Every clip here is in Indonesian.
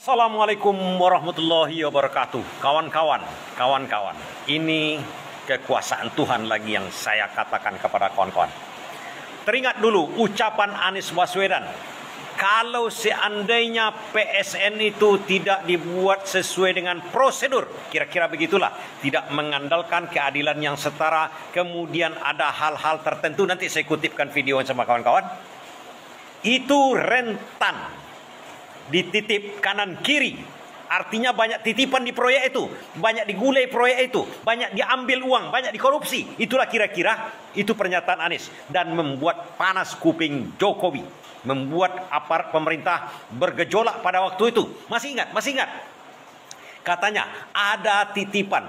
Assalamualaikum warahmatullahi wabarakatuh. Kawan-kawan, ini kekuasaan Tuhan lagi yang saya katakan kepada kawan-kawan. Teringat dulu ucapan Anies Baswedan, kalau seandainya PSN itu tidak dibuat sesuai dengan prosedur, kira-kira begitulah, tidak mengandalkan keadilan yang setara, kemudian ada hal-hal tertentu, nanti saya kutipkan video sama kawan-kawan, itu rentan dititip kanan kiri. Artinya banyak titipan di proyek itu, banyak digulai proyek itu, banyak diambil uang, banyak dikorupsi. Itulah kira-kira itu pernyataan Anies, dan membuat panas kuping Jokowi, membuat aparat pemerintah bergejolak pada waktu itu. Masih ingat? Katanya ada titipan,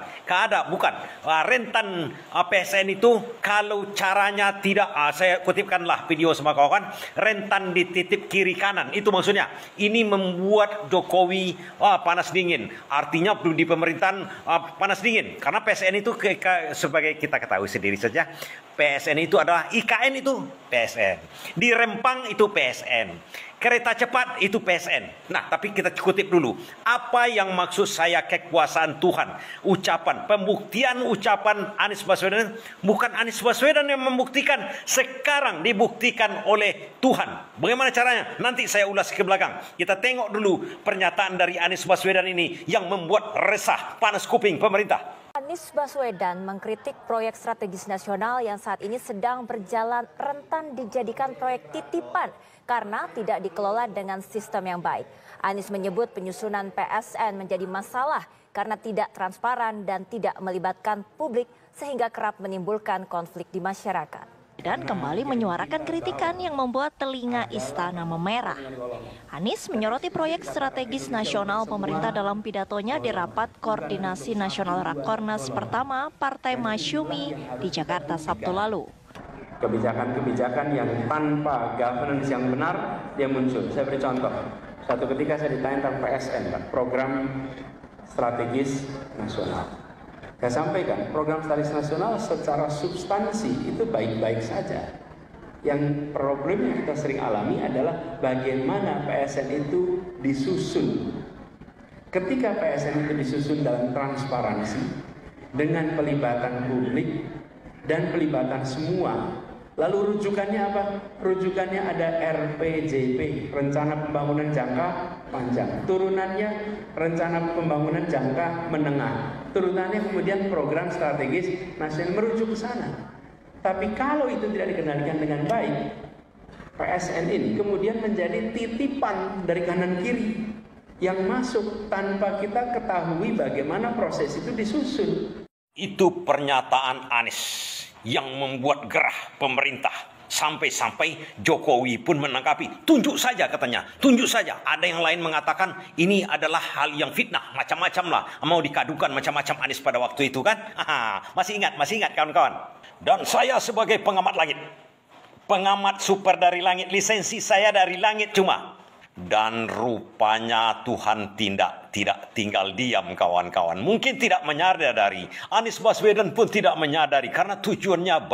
rentan PSN itu kalau caranya tidak, saya kutipkanlah video sama kawan, rentan dititip kiri kanan. Itu maksudnya, ini membuat Jokowi panas dingin. Artinya di pemerintahan panas dingin, karena PSN itu sebagai kita ketahui sendiri saja, PSN itu adalah IKN itu PSN, di Rempang itu PSN, kereta cepat itu PSN. Nah, tapi kita kutip dulu. Apa yang maksud saya kekuasaan Tuhan? Pembuktian ucapan Anies Baswedan. Bukan Anies Baswedan yang membuktikan. Sekarang dibuktikan oleh Tuhan. Bagaimana caranya? Nanti saya ulas ke belakang. Kita tengok dulu pernyataan dari Anies Baswedan ini yang membuat resah, panas kuping pemerintah. Anies Baswedan mengkritik proyek strategis nasional yang saat ini sedang berjalan rentan dijadikan proyek titipan karena tidak dikelola dengan sistem yang baik. Anies menyebut penyusunan PSN menjadi masalah karena tidak transparan dan tidak melibatkan publik sehingga kerap menimbulkan konflik di masyarakat. Dan kembali menyuarakan kritikan yang membuat telinga istana memerah. Anies menyoroti proyek strategis nasional pemerintah dalam pidatonya di rapat koordinasi nasional Rakornas pertama Partai Masyumi di Jakarta Sabtu lalu. Kebijakan-kebijakan yang tanpa governance yang benar dia muncul. Saya beri contoh. Suatu ketika saya ditanya tentang PSN, program strategis nasional. Saya sampaikan, program strategis nasional secara substansi itu baik-baik saja. Yang problem yang kita sering alami adalah bagaimana PSN itu disusun. Ketika PSN itu disusun dalam transparansi, dengan pelibatan publik dan pelibatan semua, lalu rujukannya apa? Rujukannya ada RPJP, Rencana Pembangunan Jangka Panjang. Turunannya Rencana Pembangunan Jangka Menengah. Turunannya kemudian program strategis nasional merujuk ke sana. Tapi kalau itu tidak dikendalikan dengan baik, PSN ini kemudian menjadi titipan dari kanan kiri yang masuk tanpa kita ketahui bagaimana proses itu disusun. Itu pernyataan Anies yang membuat gerah pemerintah. Sampai-sampai Jokowi pun menanggapi. Tunjuk saja katanya, tunjuk saja. Ada yang lain mengatakan ini adalah hal yang fitnah, macam-macam lah. Mau dikadukan macam-macam Anies pada waktu itu kan. Masih ingat kawan-kawan. Dan saya sebagai pengamat langit, pengamat super dari langit, lisensi saya dari langit cuma. Dan rupanya Tuhan tidak tinggal diam kawan-kawan. Mungkin tidak menyadari. Anies Baswedan pun tidak menyadari karena tujuannya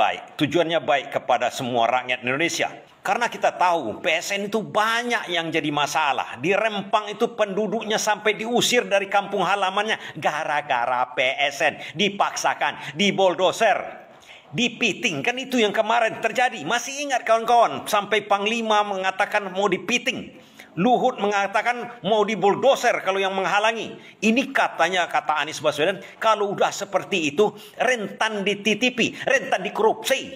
baik kepada semua rakyat Indonesia. Karena kita tahu PSN itu banyak yang jadi masalah. Di Rempang itu penduduknya sampai diusir dari kampung halamannya gara-gara PSN. Dipaksakan, diboldoser, dipiting. Kan itu yang kemarin terjadi. Masih ingat kawan-kawan, sampai Panglima mengatakan mau dipiting. Luhut mengatakan mau dibuldoser kalau yang menghalangi. Ini kata Anies Baswedan, kalau udah seperti itu rentan dititipi, rentan dikorupsi.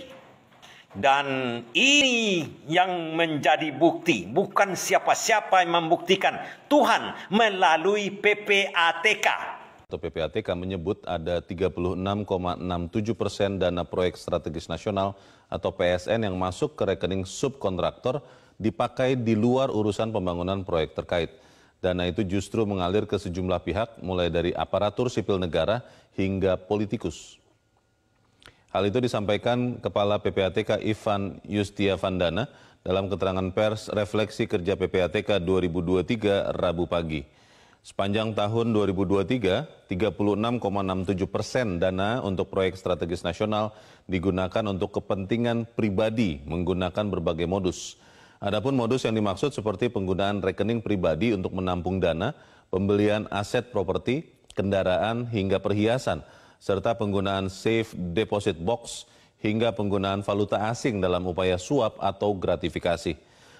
Dan ini yang menjadi bukti, bukan siapa-siapa yang membuktikan, Tuhan melalui PPATK. PPATK menyebut ada 36,67% dana proyek strategis nasional atau PSN yang masuk ke rekening subkontraktor dipakai di luar urusan pembangunan proyek terkait. Dana itu justru mengalir ke sejumlah pihak, mulai dari aparatur sipil negara hingga politikus. Hal itu disampaikan Kepala PPATK Ivan Yustiavandana dalam keterangan pers refleksi kerja PPATK 2023 Rabu pagi. Sepanjang tahun 2023, 36,67% dana untuk proyek strategis nasional digunakan untuk kepentingan pribadi menggunakan berbagai modus. Adapun modus yang dimaksud seperti penggunaan rekening pribadi untuk menampung dana, pembelian aset properti, kendaraan hingga perhiasan, serta penggunaan safe deposit box hingga penggunaan valuta asing dalam upaya suap atau gratifikasi.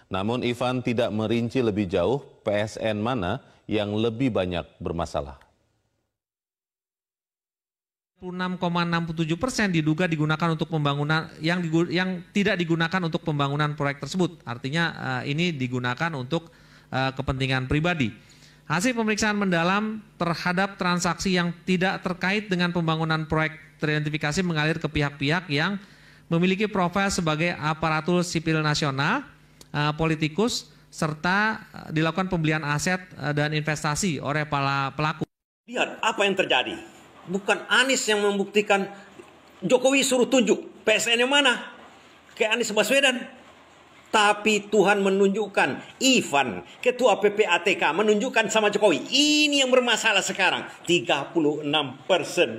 Namun Ivan tidak merinci lebih jauh PSN mana yang lebih banyak bermasalah. 6,67% diduga digunakan untuk pembangunan yang tidak digunakan untuk pembangunan proyek tersebut. Artinya ini digunakan untuk kepentingan pribadi. Hasil pemeriksaan mendalam terhadap transaksi yang tidak terkait dengan pembangunan proyek teridentifikasi mengalir ke pihak-pihak yang memiliki profil sebagai aparatur sipil nasional, politikus, serta dilakukan pembelian aset dan investasi oleh para pelaku. Lihat apa yang terjadi. Bukan Anies yang membuktikan, Jokowi suruh tunjuk PSN yang mana ke Anies Baswedan. Tapi Tuhan menunjukkan, Ivan, ketua PPATK menunjukkan sama Jokowi. Ini yang bermasalah sekarang. 36%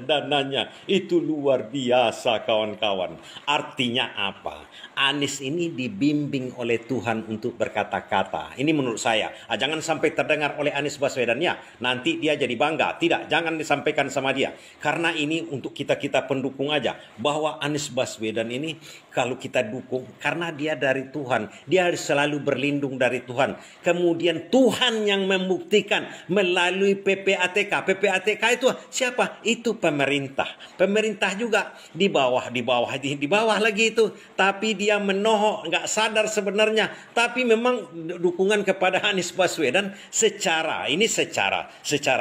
dananya. Itu luar biasa kawan-kawan. Artinya apa? Anies ini dibimbing oleh Tuhan untuk berkata-kata. Ini menurut saya. Jangan sampai terdengar oleh Anies Baswedan. Ya, nanti dia jadi bangga. Tidak, jangan disampaikan sama dia. Karena ini untuk kita-kita pendukung aja. Bahwa Anies Baswedan ini kalau kita dukung, karena dia dari Tuhan. Dia harus selalu berlindung dari Tuhan. Kemudian Tuhan yang membuktikan melalui PPATK. PPATK itu siapa? Itu pemerintah. Pemerintah juga di bawah lagi itu. Tapi dia menohok, nggak sadar sebenarnya. Tapi memang dukungan kepada Anies Baswedan secara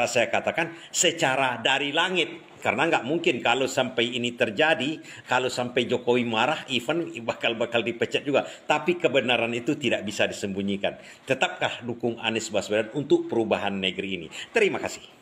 saya katakan secara dari langit. Karena nggak mungkin kalau sampai ini terjadi, kalau sampai Jokowi marah, Ivan bakal dipecat juga. Tapi kebenaran itu tidak bisa disembunyikan. Tetapkah dukung Anies Baswedan untuk perubahan negeri ini. Terima kasih.